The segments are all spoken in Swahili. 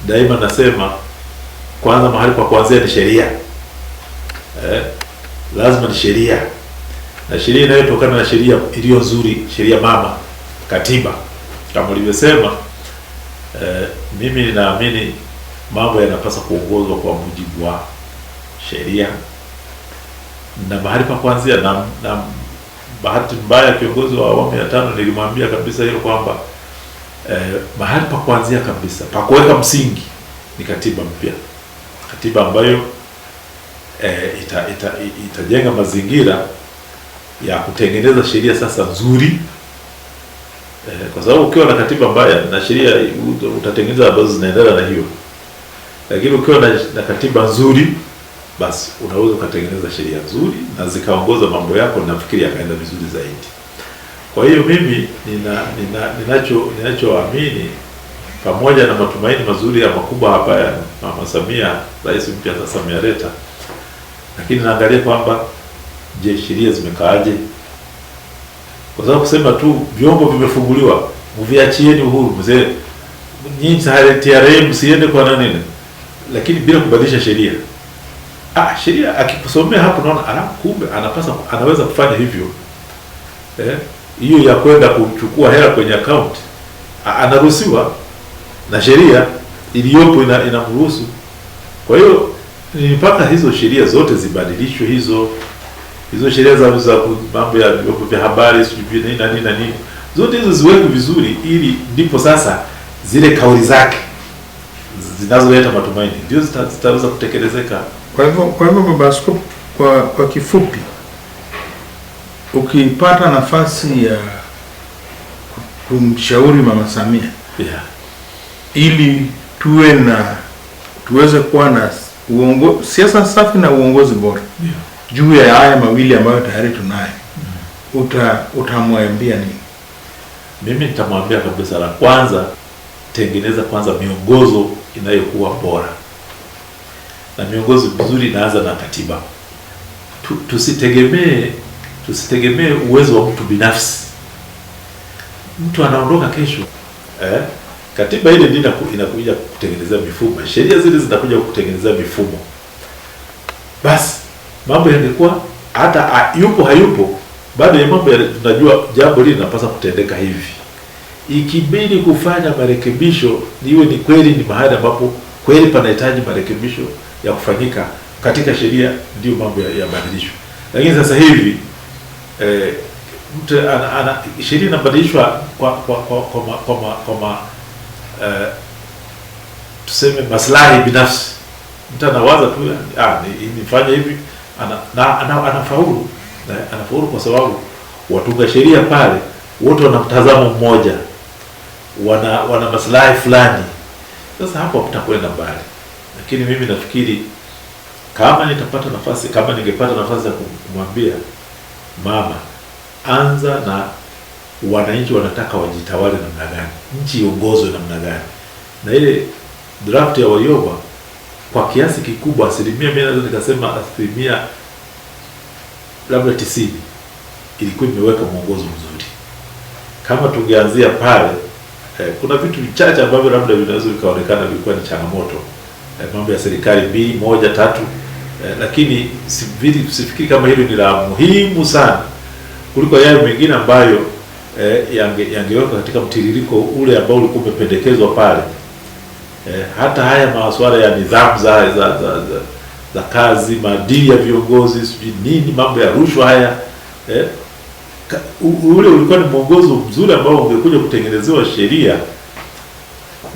daima nasema kwanza mahali pa kuanzia ni sheria. Lazima ni sheria, na sheria inayotokana na sheria iliyo nzuri, sheria mama, katiba kama ulivyosema. Mimi ninaamini mambo yanapaswa kuongozwa kwa mujibu wa sheria, na mahali pa kuanzia na bahati mbaya kiongozi wa awamu ya 5 nilimwambia kabisa hilo kwamba mahali pa kuanzia kabisa pa kuweka msingi ni katiba mpya, katiba ambayo itajenga mazingira ya kutengeneza sheria sasa nzuri, kwa sababu ukiwa na katiba mbaya na sheria utatengeneza ambazo zinaendana na hiyo, lakini ukiwa na katiba nzuri basi unaweza kutengeneza sheria nzuri na zikaongoza mambo yako, nafikiri yakaenda vizuri zaidi. Kwa hiyo mimi ninachoamini, pamoja na matumaini mazuri ya makubwa hapa ya Mama Samia, rais mpya sasa ameleta, lakini naangalia kwamba je, sheria zimekaaje? Kwa sababu kusema tu vyombo vimefunguliwa, mviachieni uhuru mzee, nyinyi TRA msiende kwa nani, lakini bila kubadilisha sheria. Sheria akikusomea hapo naona kumbe anaweza kufanya hivyo. Hiyo ya kwenda kuchukua hela kwenye account anaruhusiwa na sheria iliyopo inamruhusu. Kwa hiyo ni mpaka hizo sheria zote zibadilishwe, hizo sheria za mambo ya vyombo vya habari sijui nini zote hizo ziwekwe vizuri, ili ndipo sasa zile kauli zake zinazoleta matumaini ndio zitaweza kutekelezeka. Kwa hivyo Baba Askofu, kwa kifupi, ukipata nafasi ya kumshauri Mama Samia ili tuweze kuwa na siasa safi na uongozi bora juu ya haya mawili ambayo tayari tunayo, utamwambia nini? Mimi nitamwambia kabisa, la kwanza, tengeneza kwanza miongozo inayokuwa bora, na miongozo mizuri inaanza na katiba. Tusitegemee uwezo wa mtu binafsi. Mtu anaondoka kesho. Katiba ile ndio inakuja kutengeneza mifumo, sheria zile zinakuja kutengeneza mifumo. Basi mambo yangekuwa hata yupo hayupo, bado ya mambo tunajua jambo hili linapaswa kutendeka hivi. Ikibidi kufanya marekebisho, niwe ni kweli ni mahali ambapo kweli panahitaji marekebisho ya kufanyika katika sheria, ndio mambo yabadilishwe. Lakini sasa hivi mtu sheria inabadilishwa kwa tuseme maslahi binafsi. Mtu anawaza tu nifanye hivi, anafaulu kwa sababu watunga sheria pale wote wana mtazamo mmoja, wana maslahi fulani. Sasa hapo tutakwenda mbali. Lakini mimi nafikiri kama ningepata nafasi ya kumwambia mama, anza na wananchi wanataka wajitawale namna gani, nchi iongozwe namna gani. Na ile draft ya Warioba kwa kiasi kikubwa, mimi naweza nikasema 90% ilikuwa imeweka mwongozo mzuri. Kama tungeanzia pale, kuna vitu vichache ambavyo labda vinaweza vikaonekana vilikuwa ni changamoto, mambo ya serikali 2, 1, 3, lakini sifikiri kama hilo ni la muhimu sana kuliko yale mengine ambayo yangeweka katika mtiririko ule ambao ulikuwa umependekezwa pale. Hata haya masuala ya nidhamu za kazi, maadili ya viongozi, sijui nini, mambo ya rushwa haya, ule ulikuwa ni mwongozo mzuri ambao ungekuja kutengenezewa sheria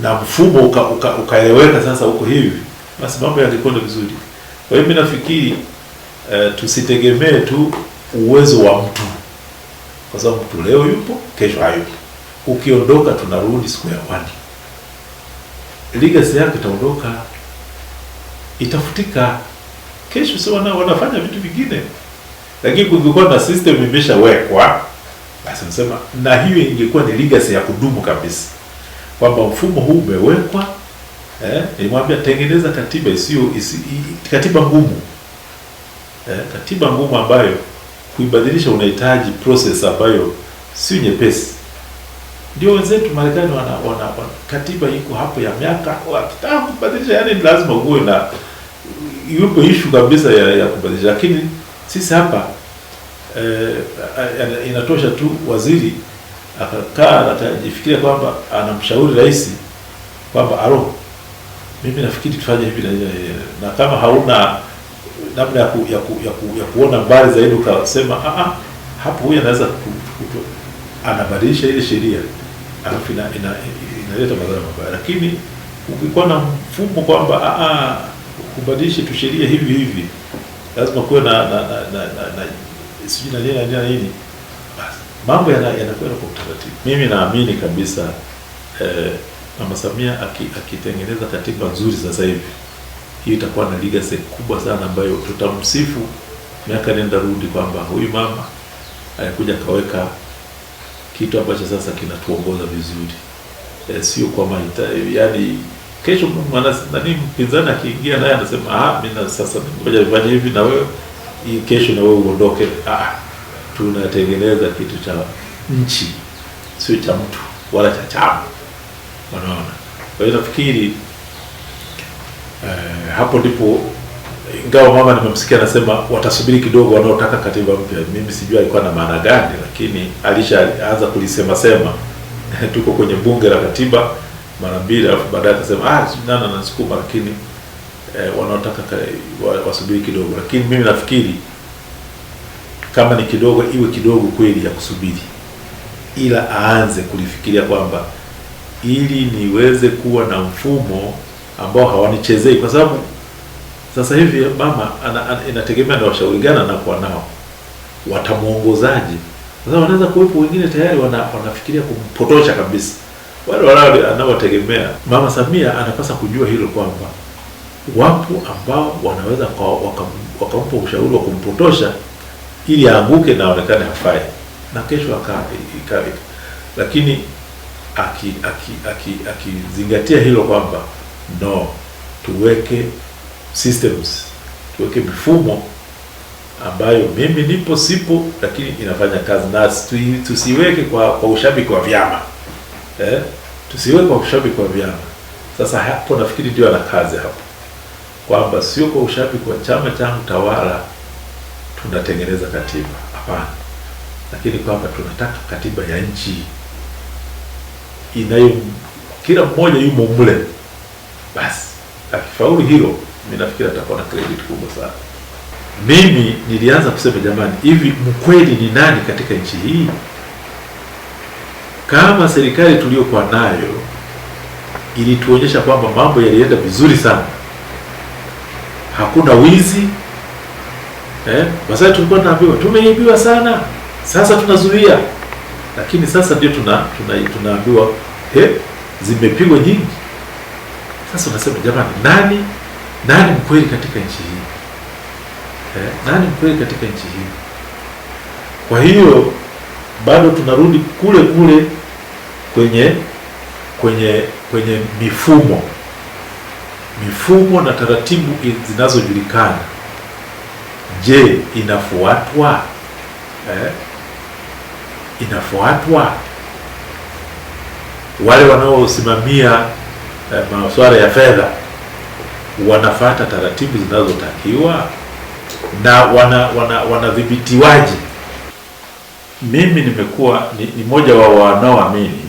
na mfumo ukaeleweka. Sasa huko hivi basi mambo yangekuwa vizuri. Kwa hiyo mimi nafikiri tusitegemee tu uwezo wa mtu, kwa sababu mtu leo yupo, kesho hayupo. Ukiondoka tunarudi square one. Legacy yake itaondoka, itafutika. Kesho sio wanafanya vitu vingine. Lakini kungekuwa na system imeshawekwa, basi nasema, na hiyo ingekuwa ni legacy ya kudumu kabisa, kwamba mfumo huu umewekwa. Nilimwambia tengeneza katiba katiba ngumu. Katiba ngumu ambayo kuibadilisha unahitaji process ambayo sio nyepesi. Ndio wenzetu Marekani wana katiba iko hapo ya miaka, wakitaka kubadilisha yani lazima uwe na yupo issue kabisa ya kubadilisha. Lakini sisi hapa inatosha tu waziri akakaa atajifikiria kwamba anamshauri rais kwamba mimi nafikiri tufanye hivi na kama hauna namna ya kuona mbali zaidi ukasema hapo huyu anaweza anabadilisha ile sheria, alafu inaleta madhara mabaya. Lakini ukikuwa na mfumo kwamba kubadilisha tu sheria hivi lazima kuwe na sijui na nini, basi mambo yanakwenda kwa utaratibu. Mimi naamini kabisa Mama Samia akitengeneza katiba nzuri sasa hivi, hii itakuwa na legacy kubwa sana ambayo tutamsifu miaka nenda rudi kwamba huyu mama alikuja kaweka kitu ambacho sasa kinatuongoza vizuri. Sio kwamba yani kesho nani mpinzani akiingia naye anasema mimi sasa ngoja nifanye hivi na wewe kesho na wewe uondoke. Tunatengeneza kitu cha nchi, sio cha mtu wala cha chama. Unaona? Kwa hiyo nafikiri hapo ndipo, ingawa mama nimemsikia anasema watasubiri kidogo wanaotaka katiba mpya. Mimi sijui alikuwa na maana gani, lakini alishaanza kulisema tuko kwenye bunge la katiba mara mbili, alafu baadaye akasema nana nasukuma, lakini wanaotaka wasubiri kidogo. Lakini mimi nafikiri kama ni kidogo iwe kidogo kweli ya kusubiri, ila aanze kulifikiria kwamba ili niweze kuwa na mfumo ambao hawanichezei, kwa sababu sasa hivi mama inategemea na washauri gani anakuwa nao, watamuongozaje. Sasa wanaweza kuwepo wengine tayari wanafikiria kumpotosha kabisa wale anaotegemea. Mama Samia anapaswa kujua hilo kwamba wapo ambao wanaweza wakampa ushauri wa kumpotosha ili aanguke na aonekane hafai na kesho ikawa. Lakini akizingatia hilo kwamba tuweke systems, tuweke mifumo ambayo mimi nipo sipo lakini inafanya kazi, na tusiweke kwa ushabiki wa vyama. Tusiweke kwa ushabiki wa vyama. Sasa hapo nafikiri ndio ana kazi hapo, kwamba sio kwa ushabiki wa chama changu tawala tunatengeneza katiba, hapana, lakini kwamba tunataka katiba ya nchi inayo kila mmoja yumo mle. Basi akifaulu hilo, mimi nafikiri atakuwa na credit kubwa sana. Mimi nilianza kusema jamani, hivi mkweli ni nani katika nchi hii? Kama serikali tuliyokuwa nayo ilituonyesha kwamba mambo yalienda vizuri sana, hakuna wizi, Wasai tulikuwa tunaambiwa tumeibiwa sana, sasa tunazuia. Lakini sasa ndio tunaambiwa zimepigwa nyingi. Sasa unasema jamani, nani mkweli katika nchi hii? Nani mkweli katika nchi hii? Kwa hiyo bado tunarudi kule kwenye mifumo na taratibu zinazojulikana. Je, inafuatwa? Inafuatwa? Wale wanaosimamia masuala ya fedha wanafuata taratibu zinazotakiwa na wanadhibitiwaje? Mimi nimekuwa ni mmoja wa wanaoamini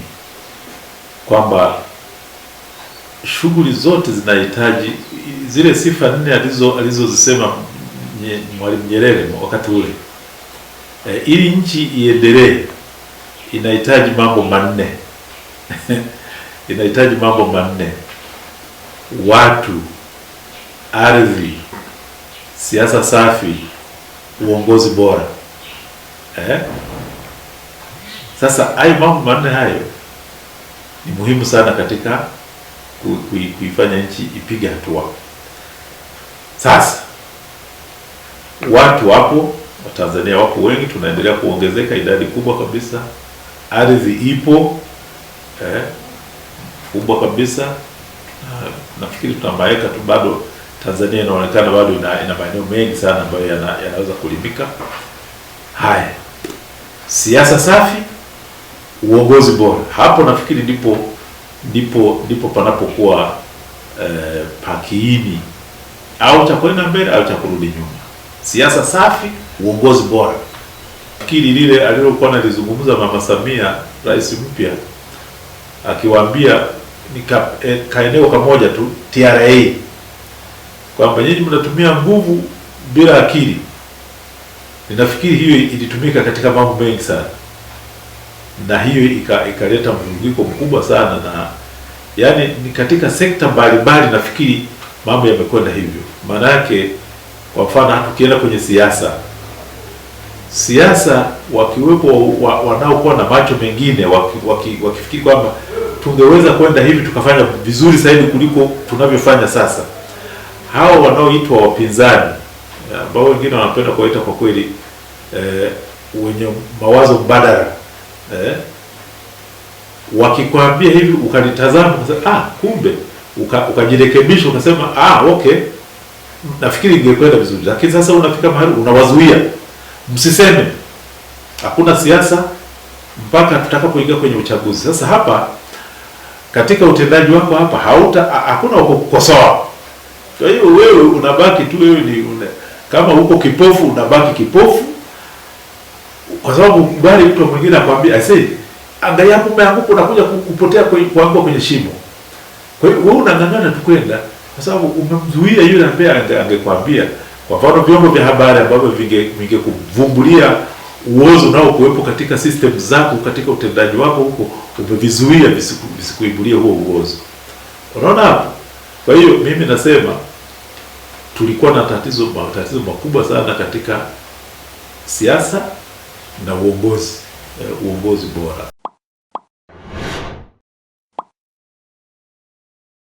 kwamba shughuli zote zinahitaji zile sifa 4 alizozisema Mwalimu Nyerere wakati ule. Ili nchi iendelee inahitaji mambo manne. Inahitaji mambo manne: watu, ardhi, siasa safi, uongozi bora. Sasa hayo mambo manne hayo ni muhimu sana katika kuifanya nchi ipige hatua. Sasa watu wapo, Watanzania wapo wengi, tunaendelea kuongezeka, idadi kubwa kabisa. Ardhi ipo kubwa kabisa. Nafikiri tunamaeka tu, bado Tanzania inaonekana bado ina maeneo mengi sana ambayo yanaweza kulimika. Haya, siasa safi, uongozi bora. Hapo nafikiri ndipo panapokuwa pakiini au cha kwenda mbele au cha kurudi nyuma. Siasa safi, uongozi bora. Fikiri lile alilokuwa analizungumza Mama Samia, rais mpya, akiwaambia kaeneo kamoja tu TRA, kwamba nyinyi mnatumia nguvu bila akili. Ninafikiri hiyo ilitumika katika mambo mengi sana, na hiyo ikaleta mvurugiko mkubwa sana, na yani ni katika sekta mbalimbali nafikiri mambo yamekwenda hivyo. Maana yake kwa mfano hata ukienda kwenye siasa wakiwepo wanaokuwa na macho mengine wakifikiri kwamba tungeweza kwenda hivi tukafanya vizuri zaidi kuliko tunavyofanya sasa. Hao wanaoitwa wapinzani, ambao wengine wanapenda kuwaita kwa kweli wenye mawazo mbadala, wakikwambia hivi ukalitazama ukasema kumbe ukajirekebisha ukasema okay, nafikiri ingekwenda vizuri. Lakini sasa unafika mahali unawazuia, msiseme, hakuna siasa mpaka tutakapoingia kwenye uchaguzi. Sasa hapa katika utendaji wako hapa hakuna kukosoa. Kwa hiyo wewe unabaki tu, wewe kama uko kipofu unabaki kipofu, kwa sababu kubali mtu mwingine akwambia angalia hapo umeanguka, unakuja kupotea kuanguka kwenye shimo. Kwa hiyo wewe unang'ang'ana tu kwenda, kwa sababu umemzuia yule ambaye angekwambia. Kwa mfano vyombo vya habari ambavyo vingekuvumbulia uozo nao kuwepo katika system zako, katika utendaji wako huko, umevizuia visikuibulie huo uozo. Unaona hapo? Kwa hiyo mimi nasema tulikuwa na tatizo makubwa sana katika siasa na uongozi bora.